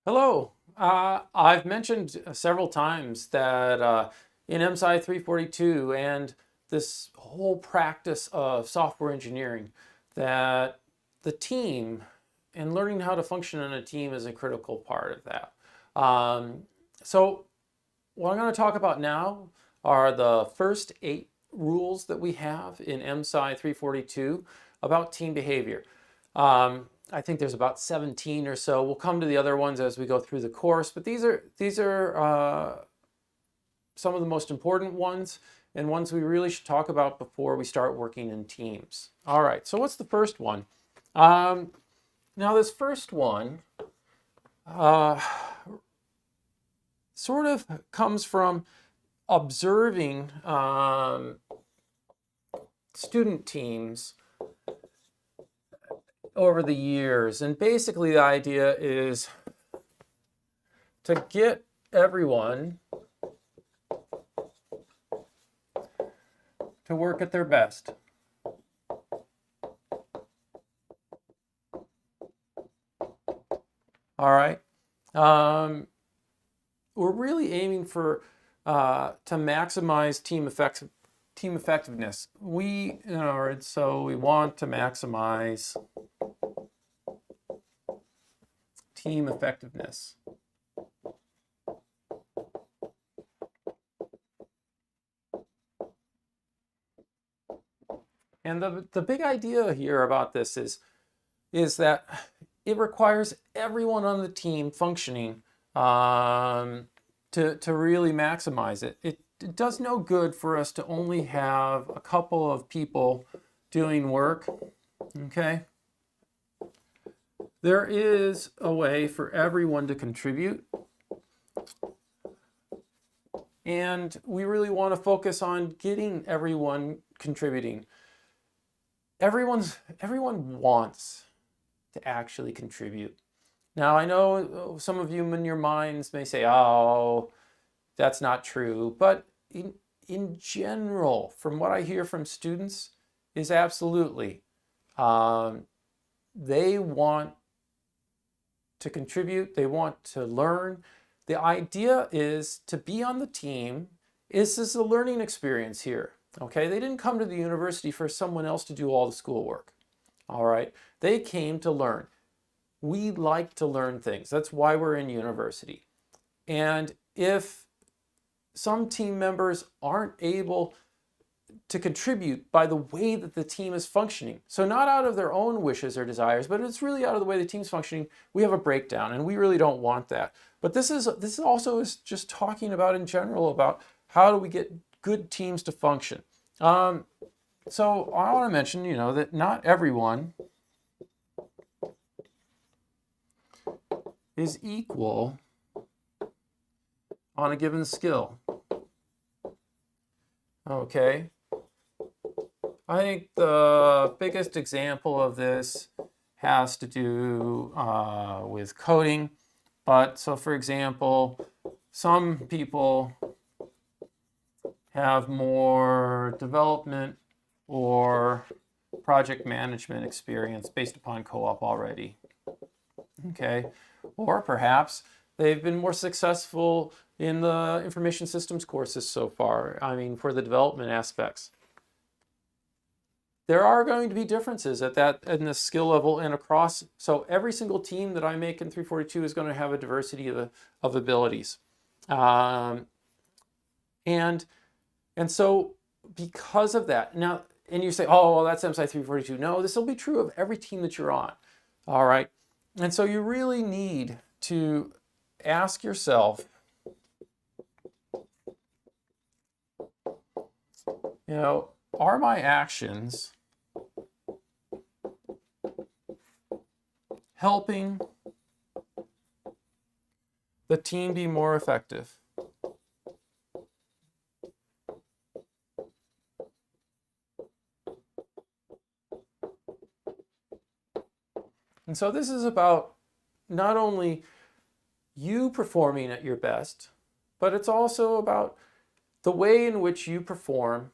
Hello. I've mentioned several times that in MSCI 342 and this whole practice of software engineering, that the team and learning how to function in a team is a critical part of that. So what I'm going to talk about now are the first 8 rules that we have in MSCI 342 about team behavior. I think there's about 17 or so. We'll come to the other ones as we go through the course, but these are some of the most important ones and ones we really should talk about before we start working in teams. All right, so what's the first one? Now this first one uh, sort of comes from observing student teams over the years. And basically the idea is to get everyone to work at their best. All right. We're really aiming for to maximize team effectiveness. So we want to maximize team effectiveness. And the big idea here about this is that it requires everyone on the team functioning to really maximize it. It does no good for us to only have a couple of people doing work, okay? There is a way for everyone to contribute. And we really want to focus on getting everyone contributing. Everyone wants to actually contribute. Now, I know some of you in your minds may say, oh, that's not true. But in general, from what I hear from students, is absolutely. They want to contribute. They want to learn. The idea is to be on the team. This is a learning experience here. Okay, they didn't come to the university for someone else to do all the schoolwork. All right, they came to learn. We like to learn things. That's why we're in university. And if some team members aren't able to contribute by the way that the team is functioning, so not out of their own wishes or desires, but it's really out of the way the team's functioning, we have a breakdown, and we really don't want that. But this also is just talking about in general about how do we get good teams to function. So I want to mention, that not everyone is equal on a given skill. Okay. I think the biggest example of this has to do with coding. But so for example, some people have more development or project management experience based upon co-op already. Okay. Or perhaps they've been more successful in the information systems courses so far. I mean, for the development aspects. There are going to be differences in the skill level and across. So every single team that I make in 342 is going to have a diversity of abilities. And so because of that, now, and you say, oh, well, that's MSCI 342. No, this will be true of every team that you're on. All right. And so you really need to ask yourself, are my actions helping the team be more effective? And so this is about not only you performing at your best, but it's also about the way in which you perform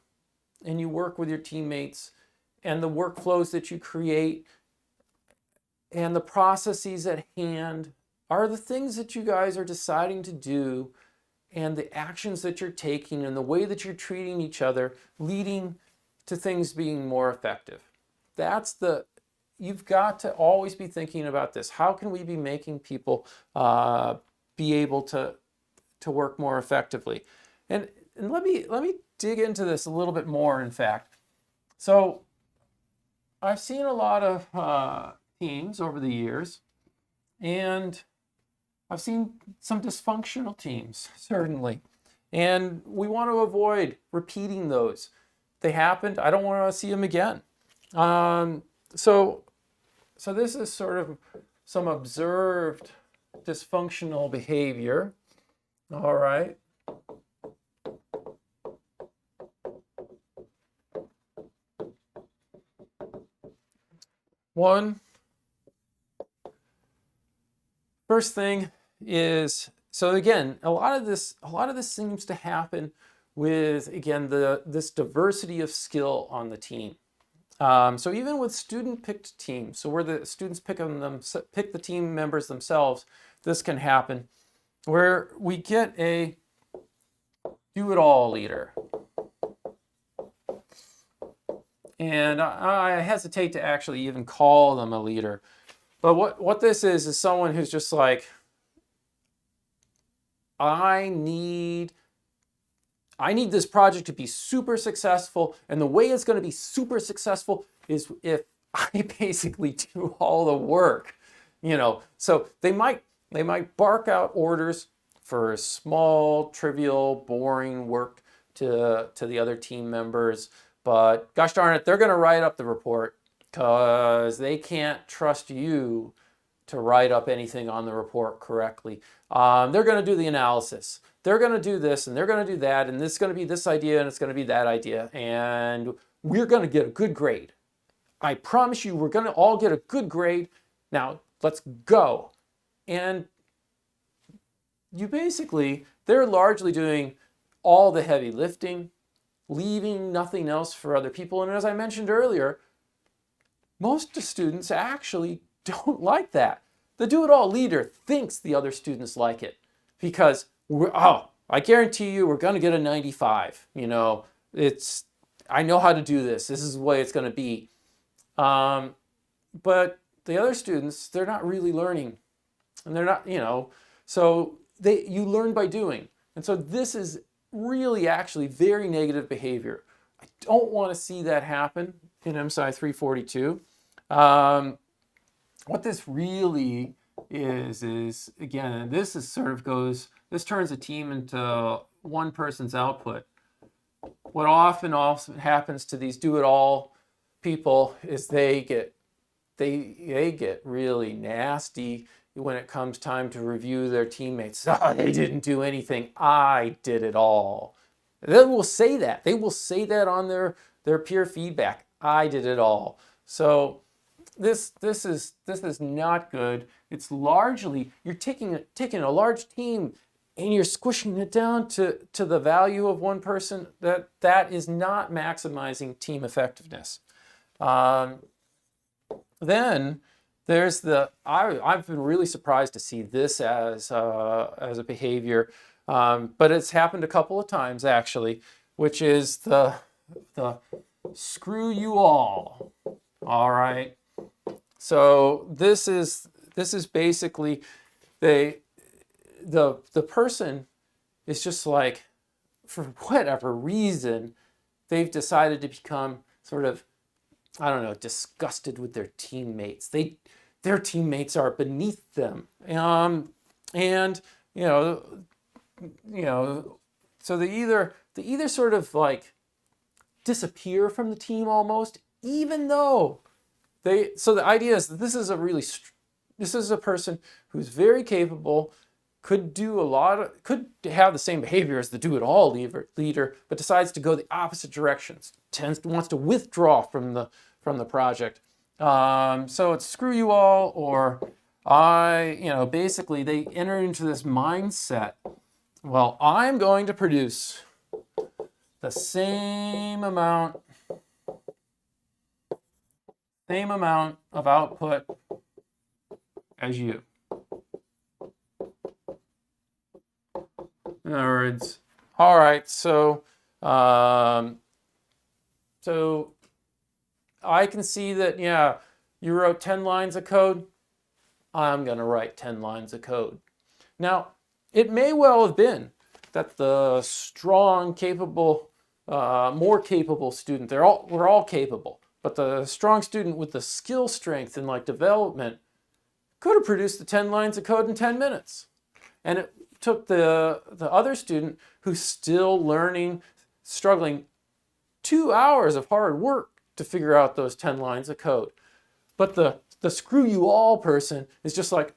and you work with your teammates and the workflows that you create and the processes at hand are the things that you guys are deciding to do and the actions that you're taking and the way that you're treating each other leading to things being more effective. You've got to always be thinking about this. How can we be making people be able to work more effectively? And let me dig into this a little bit more, in fact. So I've seen a lot of teams over the years, and I've seen some dysfunctional teams, certainly. And we want to avoid repeating those. They happened. I don't want to see them again. So this is sort of some observed dysfunctional behavior. All right. First thing is, so again, a lot of this seems to happen with, again, this diversity of skill on the team. So even with student-picked teams, so where the students pick the team members themselves, this can happen, where we get a do-it-all leader. And I hesitate to actually even call them a leader. But what this is someone who's just like, I need this project to be super successful, and the way it's going to be super successful is if I basically do all the work, So they might bark out orders for small, trivial, boring work to the other team members, but gosh darn it, they're going to write up the report because they can't trust you to write up anything on the report correctly. They're going to do the analysis. They're going to do this and they're going to do that, and this is going to be this idea and it's going to be that idea, and we're going to get a good grade. I promise you, we're going to all get a good grade. Now, let's go. And they're largely doing all the heavy lifting, leaving nothing else for other people. And as I mentioned earlier, most students actually don't like that. The do-it-all leader thinks the other students like it because I guarantee you we're going to get a 95. I know how to do this. This is the way it's going to be. But the other students, they're not really learning, and they're not, so you learn by doing. And so this is really actually very negative behavior. I don't want to see that happen in MSCI 342. What this really is again, and this turns a team into one person's output. What often happens to these do-it-all people is they get really nasty when it comes time to review their teammates. They didn't do anything. I did it all. They will say that. They will say that on their peer feedback. I did it all. So this is not good. It's largely, you're taking a large team and you're squishing it down to the value of one person. That is not maximizing team effectiveness. Then there's I've been really surprised to see this as a behavior, but it's happened a couple of times actually, which is the screw you all. All right. So this is basically the person is just like, for whatever reason, they've decided to become sort of, I don't know, disgusted with their teammates. Their teammates are beneath them, and so they either sort of like disappear from the team almost, even though so the idea is that this is a person who's very capable, could have the same behavior as the do-it-all leader, but decides to go the opposite directions, wants to withdraw from the project. So it's screw you all, or basically they enter into this mindset. Well, I'm going to produce the same amount of output as you. words. All right, so so I can see that, yeah, you wrote 10 lines of code. I'm going to write 10 lines of code. Now, it may well have been that the strong, capable, more capable student, we're all capable, but the strong student with the skill strength and like development could have produced the 10 lines of code in 10 minutes. And it took the other student who's still learning, struggling, 2 hours of hard work to figure out those 10 lines of code. But the screw you all person is just like,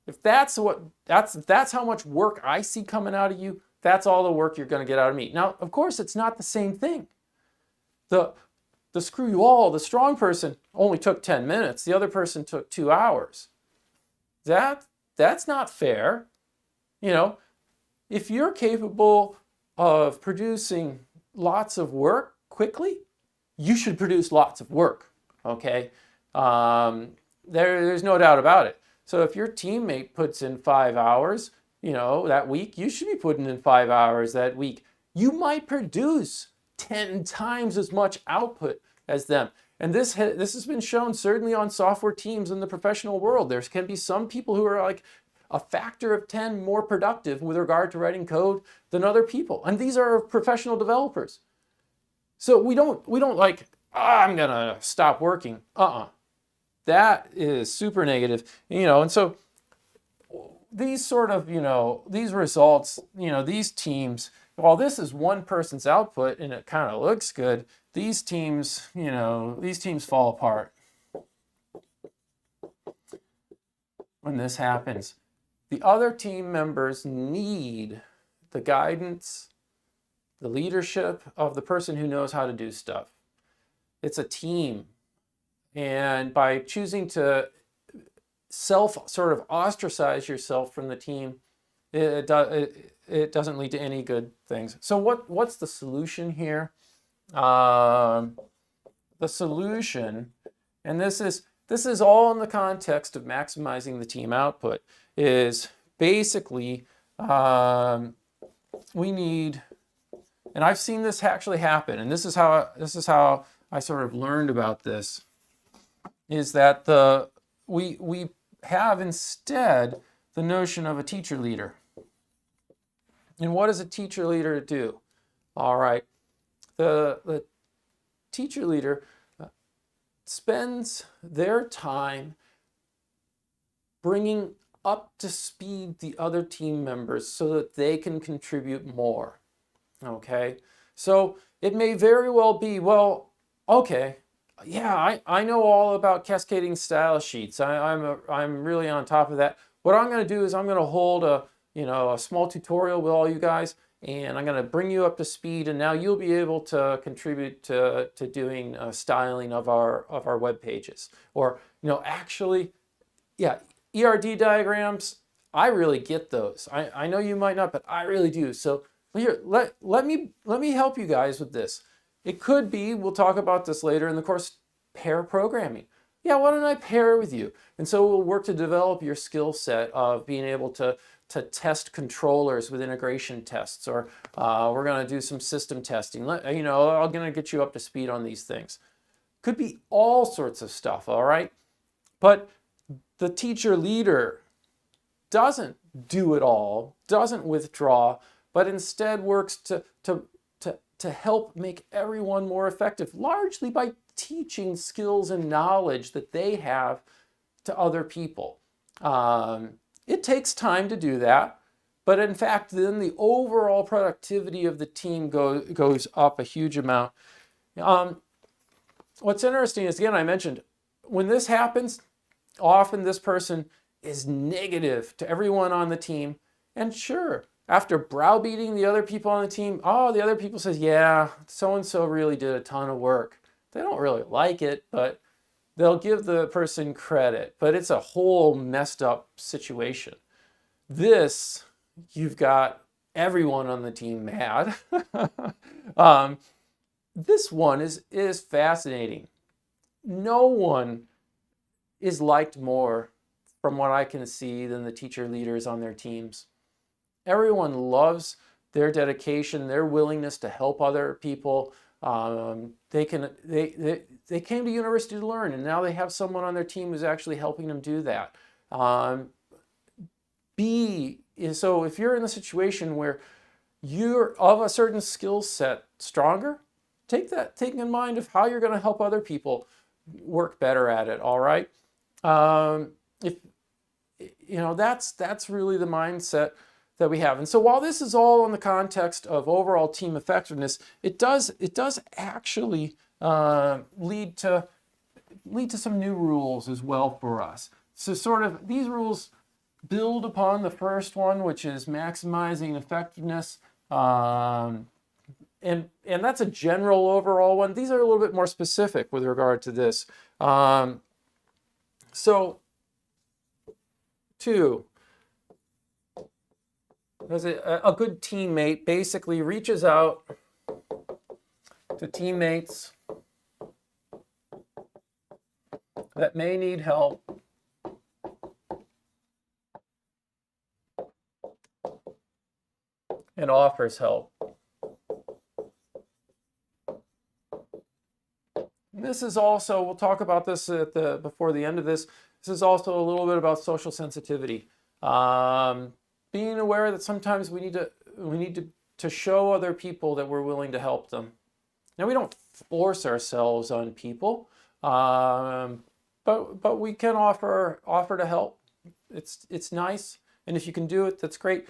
If that's how much work I see coming out of you, that's all the work you're going to get out of me. Now, of course, it's not the same thing. The screw you all, the strong person only took 10 minutes. The other person took 2 hours. That's not fair. You know, if you're capable of producing lots of work quickly, you should produce lots of work. Okay, there's no doubt about it. So if your teammate puts in 5 hours, that week, you should be putting in 5 hours that week. You might produce 10 times as much output as them. And this has been shown certainly on software teams in the professional world. There can be some people who are like a factor of 10 more productive with regard to writing code than other people. And these are professional developers. So we don't like, I'm gonna stop working. That is super negative. And so these sort of, these results, these teams, while this is one person's output and it kind of looks good, these teams fall apart when this happens. The other team members need the guidance, the leadership of the person who knows how to do stuff. It's a team. And by choosing to sort of ostracize yourself from the team, it doesn't lead to any good things. So what's the solution here? The solution, and this is all in the context of maximizing the team output, is basically we need, and I've seen this actually happen, and this is how I sort of learned about this, is that we have instead the notion of a teacher leader. And what does a teacher leader do? All right, the teacher leader spends their time bringing up to speed the other team members so that they can contribute more. Okay, so it may very well be, well, okay, yeah, I know all about cascading style sheets. I'm really on top of that. What I'm going to do is I'm going to hold a small tutorial with all you guys, and I'm going to bring you up to speed, and now you'll be able to contribute to doing styling of our web pages. Or actually, yeah, ERD diagrams, I really get those. I know you might not, but I really do. So here, let me help you guys with this. It could be, we'll talk about this later in the course, pair programming. Yeah, why don't I pair with you? And so we'll work to develop your skill set of being able to test controllers with integration tests, or we're going to do some system testing. I'm going to get you up to speed on these things. Could be all sorts of stuff, all right? But the teacher leader doesn't do it all, doesn't withdraw, but instead works to help make everyone more effective, largely by teaching skills and knowledge that they have to other people. It takes time to do that, but in fact, then the overall productivity of the team goes up a huge amount. What's interesting is, again, I mentioned, when this happens, often this person is negative to everyone on the team. And sure, after browbeating the other people on the team, the other people says, yeah, so-and-so really did a ton of work. They don't really like it, but they'll give the person credit. But it's a whole messed up situation. This, you've got everyone on the team mad. This one is fascinating. No one is liked more, from what I can see, than the teacher leaders on their teams. Everyone loves their dedication, their willingness to help other people. They came to university to learn, and now they have someone on their team who's actually helping them do that. So if you're in a situation where you're of a certain skill set stronger, take in mind of how you're going to help other people work better at it. All right. If that's really the mindset that we have. And so while this is all in the context of overall team effectiveness, it does actually lead to some new rules as well for us. So sort of these rules build upon the first one, which is maximizing effectiveness. And that's a general overall one. These are a little bit more specific with regard to this. So 2, a good teammate basically reaches out to teammates that may need help and offers help. And this is also, we'll talk about this before the end of this. This is also a little bit about social sensitivity. Being aware that sometimes we need to show other people that we're willing to help them. Now, we don't force ourselves on people, but we can offer to help. It's nice, and if you can do it, that's great.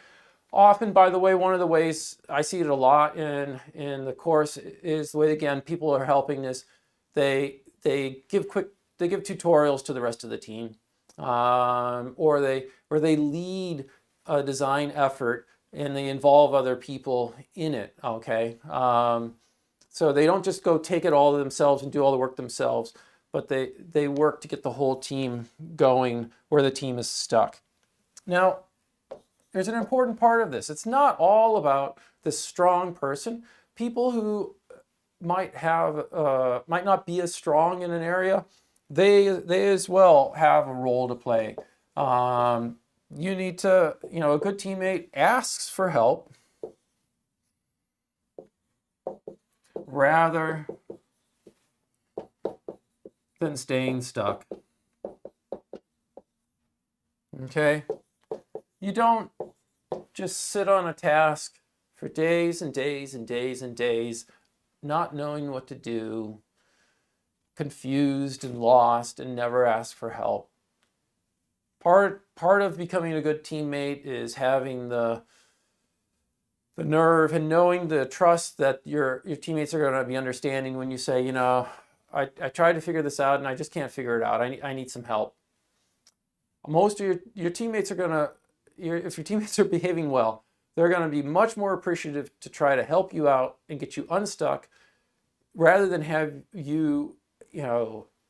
Often, by the way, one of the ways I see it a lot in the course is the way, again, people are helping is they give tutorials to the rest of the team, or they lead a design effort and they involve other people in it. Okay, so they don't just go take it all themselves and do all the work themselves, but they work to get the whole team going where the team is stuck. Now, there's an important part of this. It's not all about this strong person. People who might not be as strong in an area, they as well have a role to play. You need to, a good teammate asks for help rather than staying stuck. Okay? You don't just sit on a task for days and days and days and days, not knowing what to do, confused and lost, and never ask for help. Part of becoming a good teammate is having the nerve and knowing the trust that your teammates are going to be understanding when you say, I tried to figure this out and I just can't figure it out. I need some help. Most of your teammates are going to, if your teammates are behaving well, they're going to be much more appreciative to try to help you out and get you unstuck rather than have you,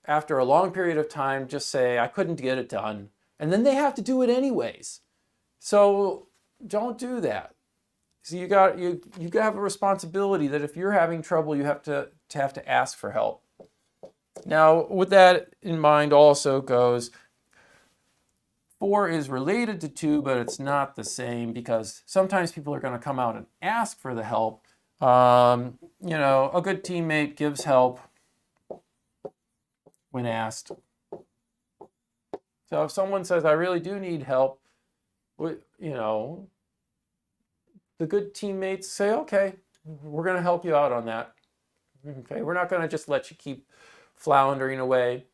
after a long period of time, just say, I couldn't get it done. And then they have to do it anyways. So don't do that. So you have a responsibility that if you're having trouble, you have to ask for help. Now, with that in mind also goes, 4 is related to 2, but it's not the same because sometimes people are going to come out and ask for the help. A good teammate gives help when asked. So if someone says, I really do need help, the good teammates say, okay, we're going to help you out on that. Okay, we're not going to just let you keep floundering away.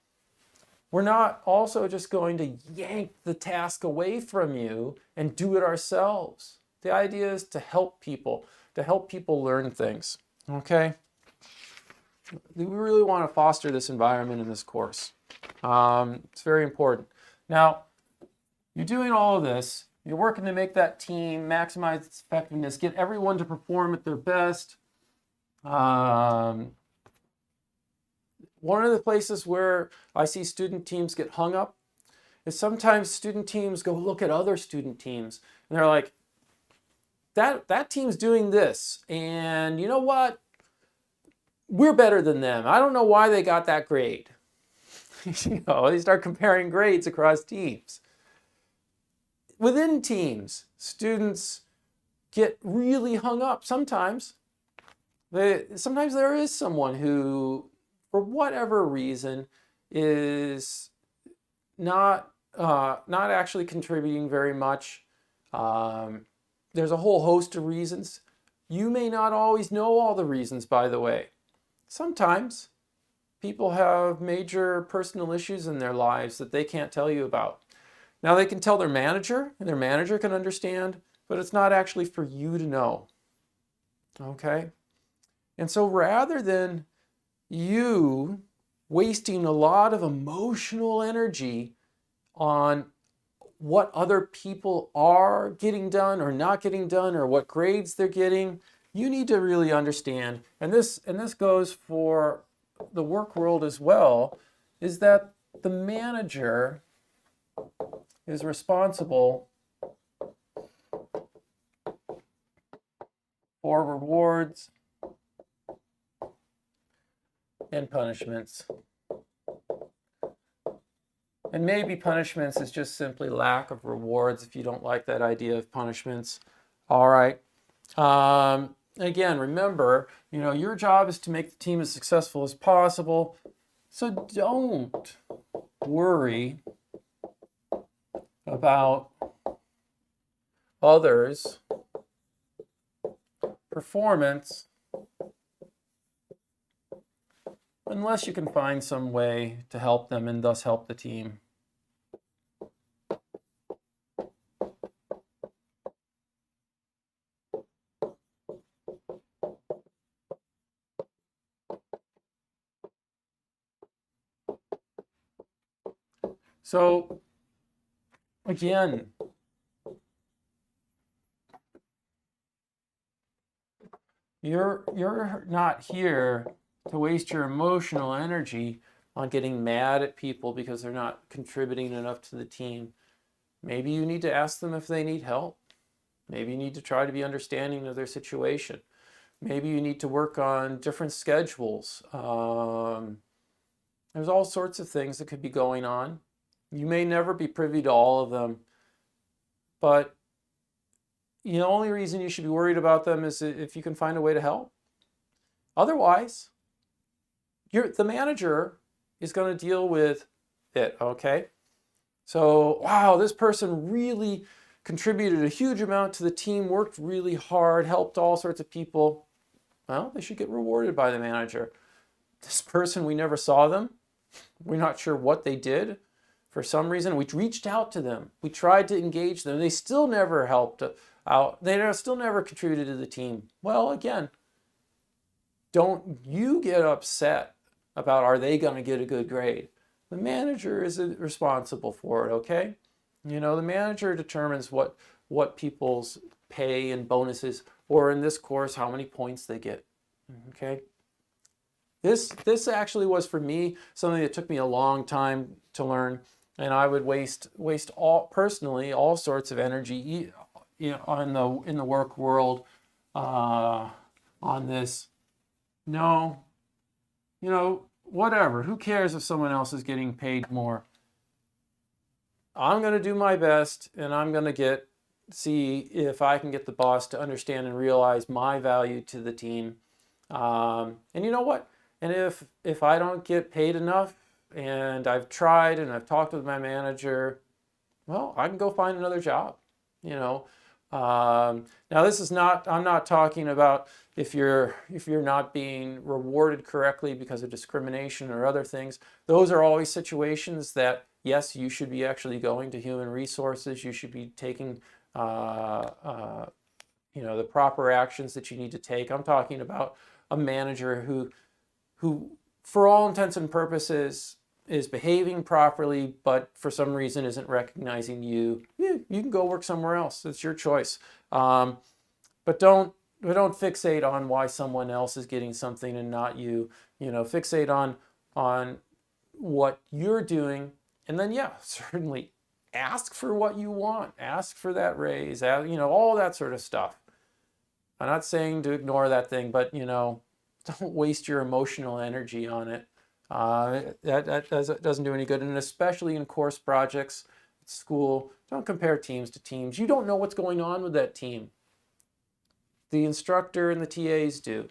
We're not also just going to yank the task away from you and do it ourselves. The idea is to help people learn things. Okay? We really want to foster this environment in this course. It's very important. Now, you're doing all of this. You're working to make that team maximize its effectiveness, get everyone to perform at their best. One of the places where I see student teams get hung up is sometimes student teams go look at other student teams and they're like, that team's doing this, and you know what? We're better than them. I don't know why they got that grade. They start comparing grades across teams. Within teams, students get really hung up. Sometimes there is someone who, for whatever reason, is not actually contributing very much. There's a whole host of reasons. You may not always know all the reasons, by the way. Sometimes people have major personal issues in their lives that they can't tell you about. Now, they can tell their manager, and their manager can understand, but it's not actually for you to know. Okay? And so rather than you wasting a lot of emotional energy on what other people are getting done or not getting done or what grades they're getting, you need to really understand, and this goes for the work world as well, is that the manager is responsible for rewards and punishments. And maybe punishments is just simply lack of rewards if you don't like that idea of punishments. All right. Again, remember, your job is to make the team as successful as possible. So don't worry about others' performance unless you can find some way to help them and thus help the team. So, again, you're not here to waste your emotional energy on getting mad at people because they're not contributing enough to the team. Maybe you need to ask them if they need help. Maybe you need to try to be understanding of their situation. Maybe you need to work on different schedules. There's all sorts of things that could be going on. You may never be privy to all of them, but the only reason you should be worried about them is if you can find a way to help. Otherwise, the manager is going to deal with it, okay? So, wow, this person really contributed a huge amount to the team, worked really hard, helped all sorts of people. Well, they should get rewarded by the manager. This person, we never saw them. We're not sure what they did. For some reason, we reached out to them. We tried to engage them. They still never helped out. They still never contributed to the team. Well, again, don't you get upset about are they going to get a good grade. The manager is responsible for it, okay? The manager determines what people's pay and bonuses, or in this course, how many points they get, okay? This actually was, for me, something that took me a long time to learn, and I would waste all sorts of energy in the work world on this. No, whatever. Who cares if someone else is getting paid more? I'm going to do my best, and I'm going to see if I can get the boss to understand and realize my value to the team. And you know what? And if I don't get paid enough, and I've tried and I've talked with my manager, well, I can go find another job. Now this is not. I'm not talking about if you're not being rewarded correctly because of discrimination or other things. Those are always situations that, yes, you should be actually going to human resources. You should be taking the proper actions that you need to take. I'm talking about a manager who for all intents and purposes is behaving properly, but for some reason isn't recognizing you. Yeah, you can go work somewhere else. It's your choice. But don't fixate on why someone else is getting something and not you. Fixate on what you're doing, and then certainly ask for what you want. Ask for that raise. All that sort of stuff. I'm not saying to ignore that thing, but don't waste your emotional energy on it. That doesn't do any good, and especially in course projects at school, don't compare teams to teams. You don't know what's going on with that team. the instructor and the TAs do.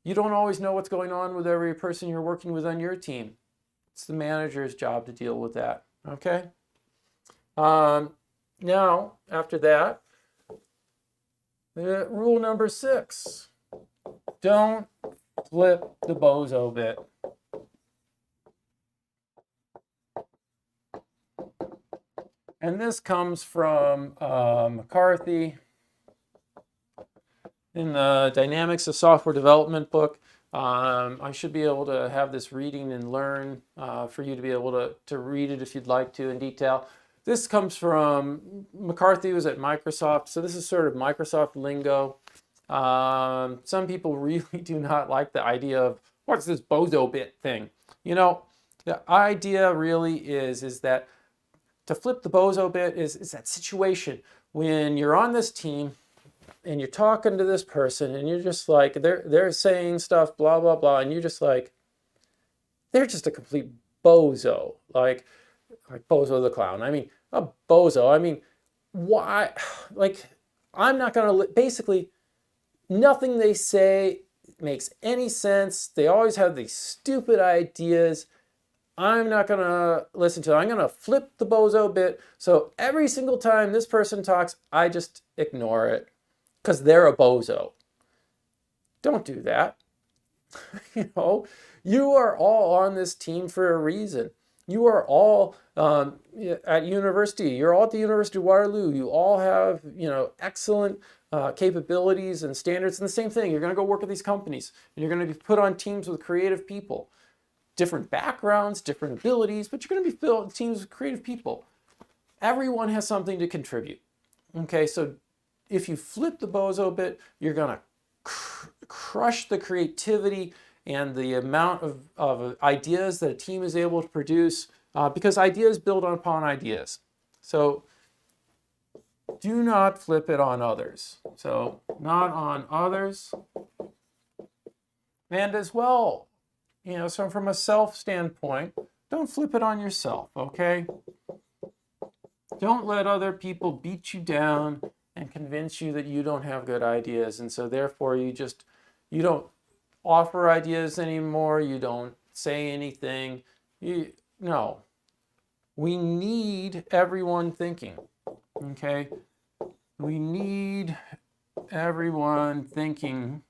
You don't always know what's going on with every person you're working with on your team. It's the manager's job to deal with that, okay? Now, after that, rule number 6, don't flip the bozo bit. And this comes from McCarthy in the Dynamics of Software Development book. I should be able to have this reading and learn for you to be able to read it if you'd like to in detail. This comes from, McCarthy was at Microsoft, so this is sort of Microsoft lingo. Some people really do not like the idea of, what's this bozo bit thing? You know, the idea really is that to flip the bozo bit is that situation when you're on this team and you're talking to this person and you're just like, they're saying stuff, blah, blah, blah, and you're just like, they're just a complete bozo, like Bozo the Clown. I mean, a bozo. I mean, why? Like, I'm not going to, basically, nothing they say makes any sense. They always have these stupid ideas. I'm not going to listen to it. I'm going to flip the bozo bit. So every single time this person talks, I just ignore it because they're a bozo. Don't do that. You know, you are all on this team for a reason. You are all at university. You're all at the University of Waterloo. You all have, you know, excellent capabilities and standards. And the same thing, you're going to go work at these companies and you're going to be put on teams with creative people. Different backgrounds, different abilities, but you're going to be filled with teams of creative people. Everyone has something to contribute. Okay, so if you flip the bozo bit, you're going to crush the creativity and the amount of ideas that a team is able to produce because ideas build upon ideas. So do not flip it on others. So not on others. And as well, you know, so from a self standpoint, don't flip it on yourself, okay? Don't let other people beat you down and convince you that you don't have good ideas. And so therefore you don't offer ideas anymore. You don't say anything. No. We need everyone thinking, okay? We need everyone thinking.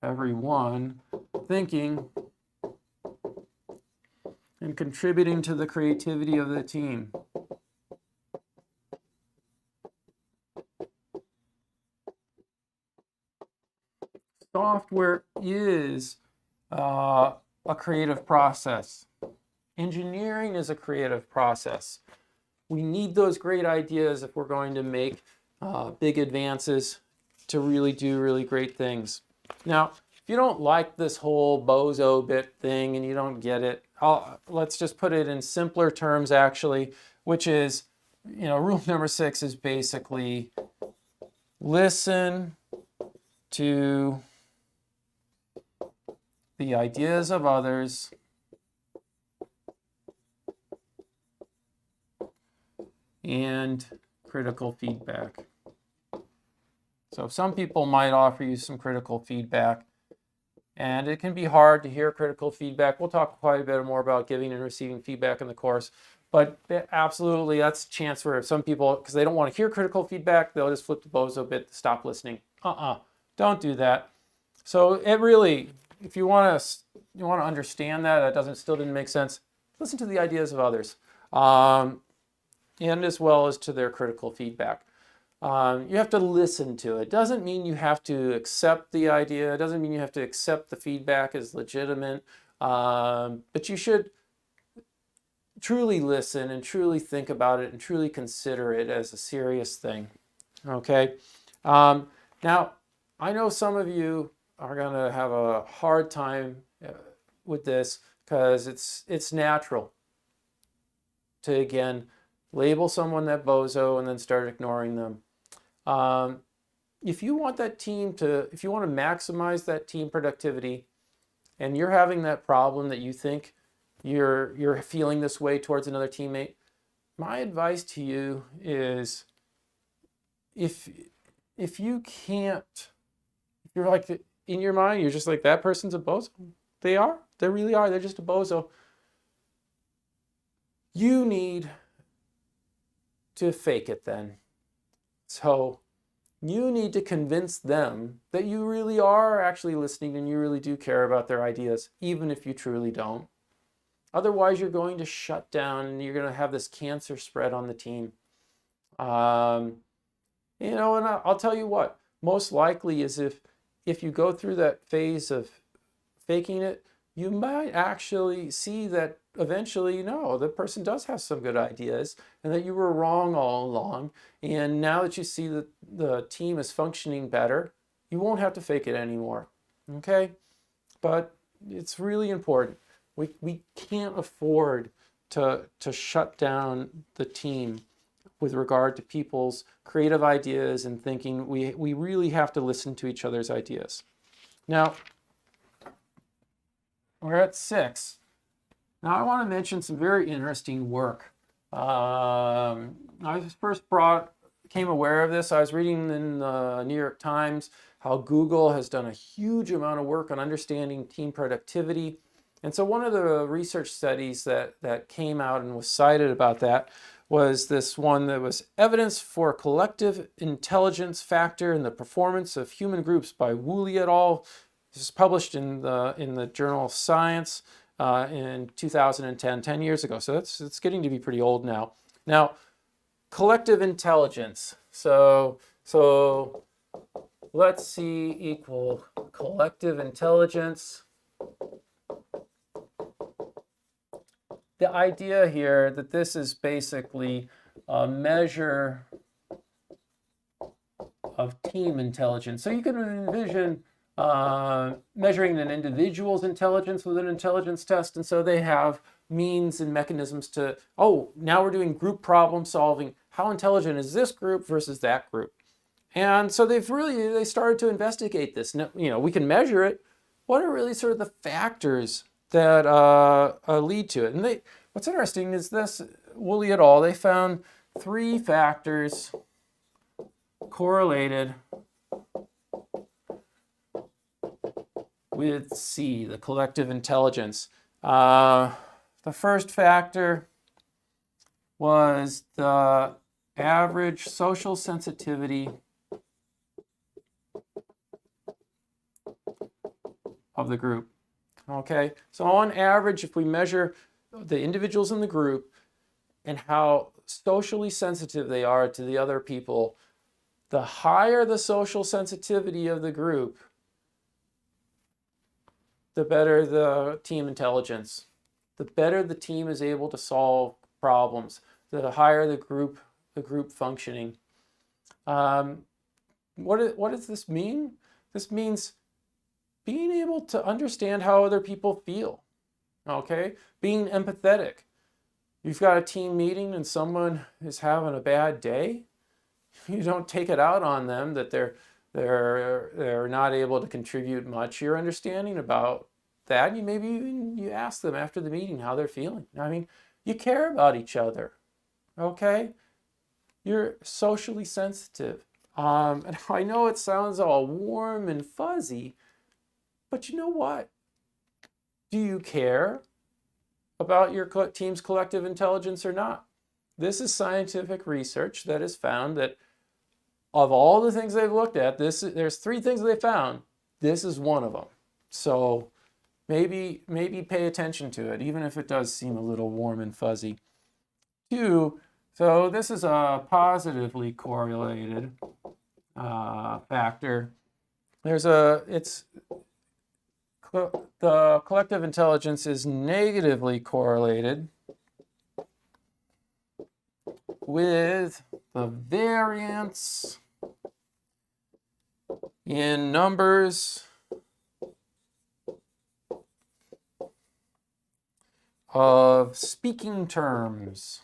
Everyone thinking and contributing to the creativity of the team. Software is a creative process. Engineering is a creative process. We need those great ideas if we're going to make big advances to really do really great things. Now, if you don't like this whole bozo bit thing and you don't get it, let's just put it in simpler terms actually, which is, you know, rule number 6 is basically listen to the ideas of others and critical feedback. So some people might offer you some critical feedback, and it can be hard to hear critical feedback. We'll talk quite a bit more about giving and receiving feedback in the course, but absolutely that's a chance for some people, because they don't want to hear critical feedback, they'll just flip the bozo bit, stop listening. Don't do that. So it really, if you want to understand that still didn't make sense, listen to the ideas of others, and as well as to their critical feedback. You have to listen to it. Doesn't mean you have to accept the idea. It doesn't mean you have to accept the feedback as legitimate. But you should truly listen and truly think about it and truly consider it as a serious thing. Okay. Now, I know some of you are going to have a hard time with this because it's natural to, again, label someone that bozo and then start ignoring them. If you want that team if you want to maximize that team productivity and you're having that problem that you think you're feeling this way towards another teammate, my advice to you is if you can't, if you're like in your mind, you're just like, that person's a bozo. They really are. They're just a bozo. You need to fake it then. So you need to convince them that you really are actually listening and you really do care about their ideas, even if you truly don't. Otherwise, you're going to shut down and you're going to have this cancer spread on the team. And I'll tell you what, most likely is if you go through that phase of faking it, you might actually see that eventually, no, the person does have some good ideas and that you were wrong all along. And now that you see that the team is functioning better, you won't have to fake it anymore. Okay? But it's really important. We can't afford to shut down the team with regard to people's creative ideas and thinking. We really have to listen to each other's ideas. Now, we're at 6. Now I want to mention some very interesting work. I first became aware of this. I was reading in the New York Times how Google has done a huge amount of work on understanding team productivity. And so one of the research studies that came out and was cited about that was this one that was evidence for collective intelligence factor in the performance of human groups by Woolley et al. This is published in the journal Science in 2010, 10 years ago. So it's getting to be pretty old now. Now, collective intelligence. So let's see equal collective intelligence. The idea here that this is basically a measure of team intelligence. So you can envision measuring an individual's intelligence with an intelligence test. And so they have means and mechanisms to, now we're doing group problem solving. How intelligent is this group versus that group? And so they started to investigate this. Now, we can measure it. What are really sort of the factors that lead to it? And what's interesting is this, Woolley et al., they found 3 factors correlated with C, the collective intelligence. The first factor was the average social sensitivity of the group. Okay, so on average, if we measure the individuals in the group and how socially sensitive they are to the other people, the higher the social sensitivity of the group, the better the team intelligence. The better the team is able to solve problems, the higher the group functioning. What does this mean? This means being able to understand how other people feel, okay? Being empathetic. You've got a team meeting and someone is having a bad day. You don't take it out on them that they're not able to contribute much. You're understanding about that. And maybe even you ask them after the meeting how they're feeling. I mean, you care about each other, okay? You're socially sensitive. And I know it sounds all warm and fuzzy, but you know what? Do you care about your team's collective intelligence or not? This is scientific research that has found that of all the things they've looked at, there's 3 things they found. This is one of them. So maybe pay attention to it, even if it does seem a little warm and fuzzy. 2, so this is a positively correlated factor. The collective intelligence is negatively correlated with the variance in numbers of speaking terms.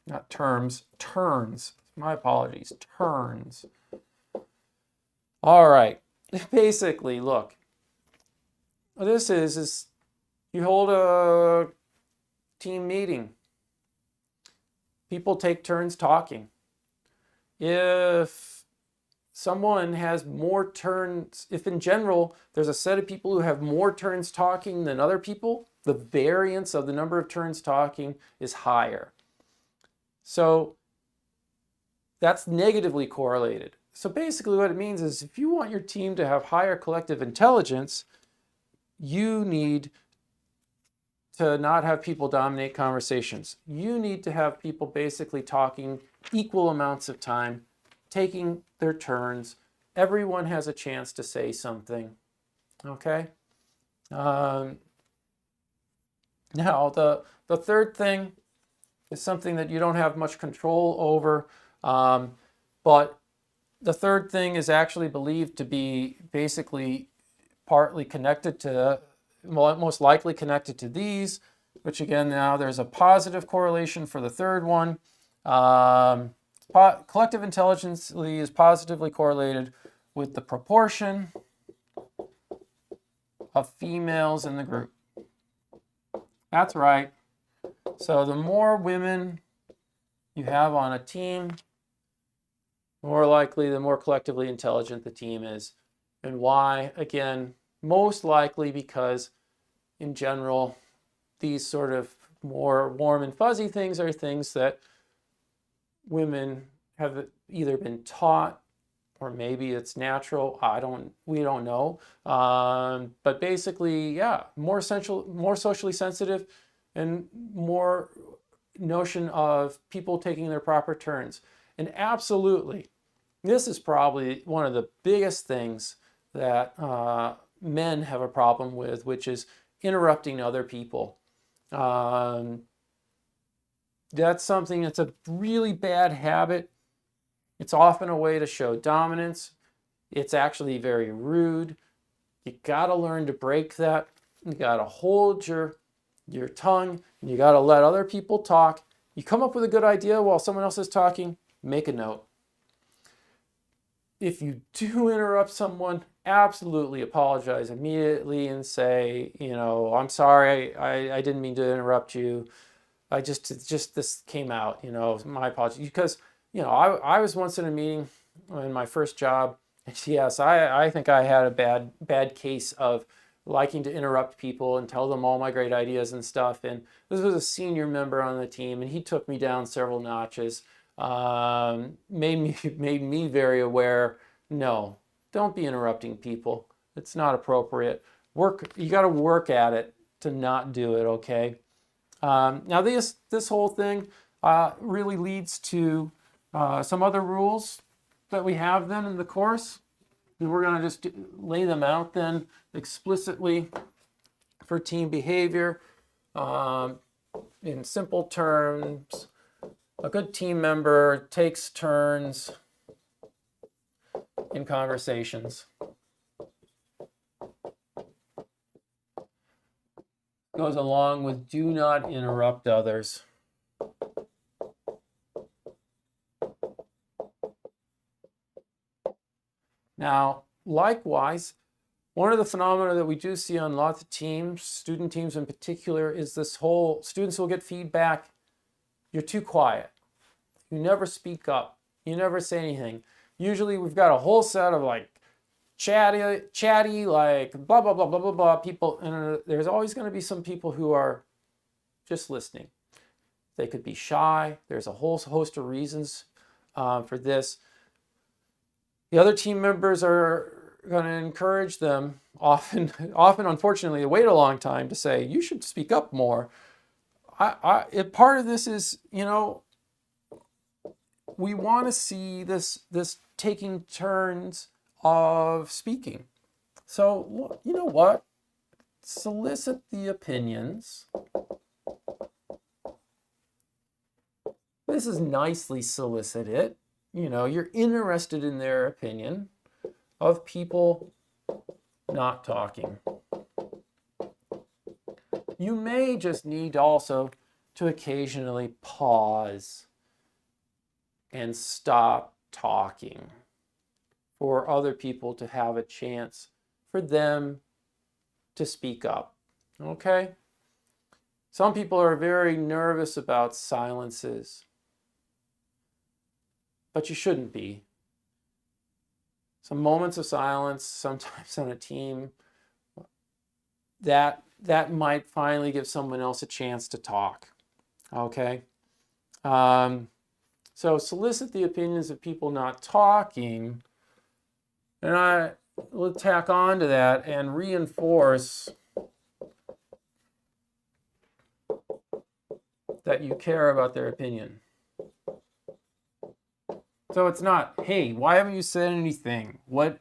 Not terms, turns. My apologies, turns. All right, basically, look, what this is you hold a team meeting people take turns talking. If someone has more turns, if in general there's a set of people who have more turns talking than other people, the variance of the number of turns talking is higher. So that's negatively correlated. So basically what it means is if you want your team to have higher collective intelligence, you need to not have people dominate conversations. You need to have people basically talking equal amounts of time, taking their turns. Everyone has a chance to say something. Okay? Now, the third thing is something that you don't have much control over, but the third thing is actually believed to be basically partly connected to, most likely connected to these, which again, now there's a positive correlation for the third one. Collective intelligence is positively correlated with the proportion of females in the group. That's right. So the more women you have on a team, more likely the more collectively intelligent the team is. And why? Again, most likely because in general, these sort of more warm and fuzzy things are things that women have either been taught or maybe it's natural. We don't know. But basically, yeah, more socially sensitive and more notion of people taking their proper turns. And absolutely, this is probably one of the biggest things that men have a problem with, which is interrupting other people. That's something that's a really bad habit. It's often a way to show dominance. It's actually very rude. You got to learn to break that. You got to hold your tongue, and you got to let other people talk. You come up with a good idea while someone else is talking, make a note. If you do interrupt someone, absolutely apologize immediately and say, I'm sorry, I didn't mean to interrupt you. This came out, my apologies. Because, I was once in a meeting in my first job. Yes, I think I had a bad case of liking to interrupt people and tell them all my great ideas and stuff. And this was a senior member on the team, and he took me down several notches. Made me very aware. No, don't be interrupting people. It's not appropriate. You got to work at it to not do it. Okay. Now this whole thing really leads to some other rules that we have then in the course. And we're going to just lay them out then explicitly for team behavior. In simple terms, a good team member takes turns in conversations. Goes along with do not interrupt others. Now, likewise, one of the phenomena that we do see on lots of teams, student teams in particular, is this whole students will get feedback. You're too quiet. You never speak up. You never say anything. Usually we've got a whole set of like chatty, like blah, blah, blah, blah, blah, blah people. And there's always going to be some people who are just listening. They could be shy. There's a whole host of reasons for this. The other team members are going to encourage them, often, unfortunately, wait a long time to say, you should speak up more. Part of this is, we want to see this taking turns of speaking. So, you know what? Solicit the opinions. This is nicely solicited. You're interested in their opinion of people not talking. You may just need also to occasionally pause and stop talking for other people to have a chance for them to speak up. Okay? Some people are very nervous about silences. but you shouldn't be. Some moments of silence, sometimes on a team, that might finally give someone else a chance to talk. Okay? So solicit the opinions of people not talking. And I will tack on to that and reinforce that you care about their opinion. So it's not, hey, why haven't you said anything? What,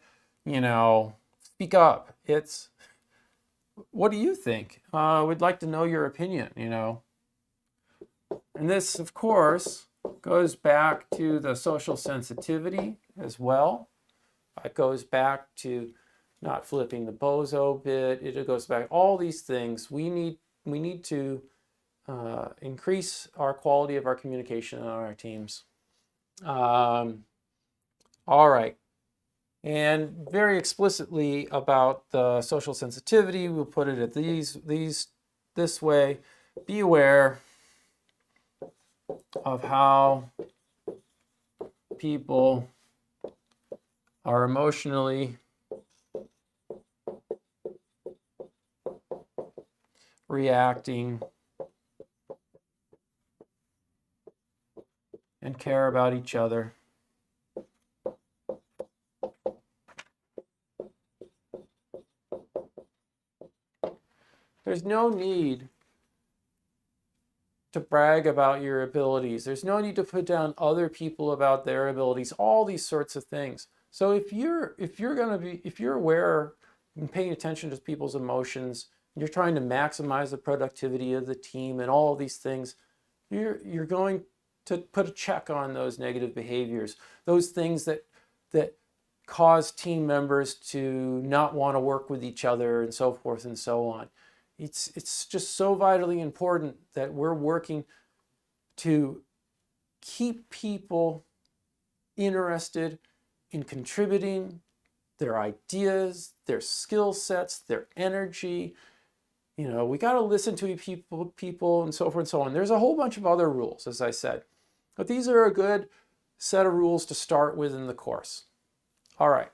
speak up. It's, what do you think? We'd like to know your opinion, And this, of course, goes back to the social sensitivity as well. It goes back to not flipping the bozo bit. It goes back, all these things. We need to increase our quality of our communication on our teams. All right. And very explicitly about the social sensitivity, we'll put it at this way. Be aware of how people are emotionally reacting and care about each other. There's no need to brag about your abilities. There's no need to put down other people about their abilities, all these sorts of things. So if you're aware and paying attention to people's emotions, you're trying to maximize the productivity of the team and all of these things, you're going to put a check on those negative behaviors, those things that cause team members to not want to work with each other and so forth and so on. It's just so vitally important that we're working to keep people interested in contributing their ideas, their skill sets, their energy. We got to listen to people and so forth and so on. There's a whole bunch of other rules, as I said, but these are a good set of rules to start with in the course. All right.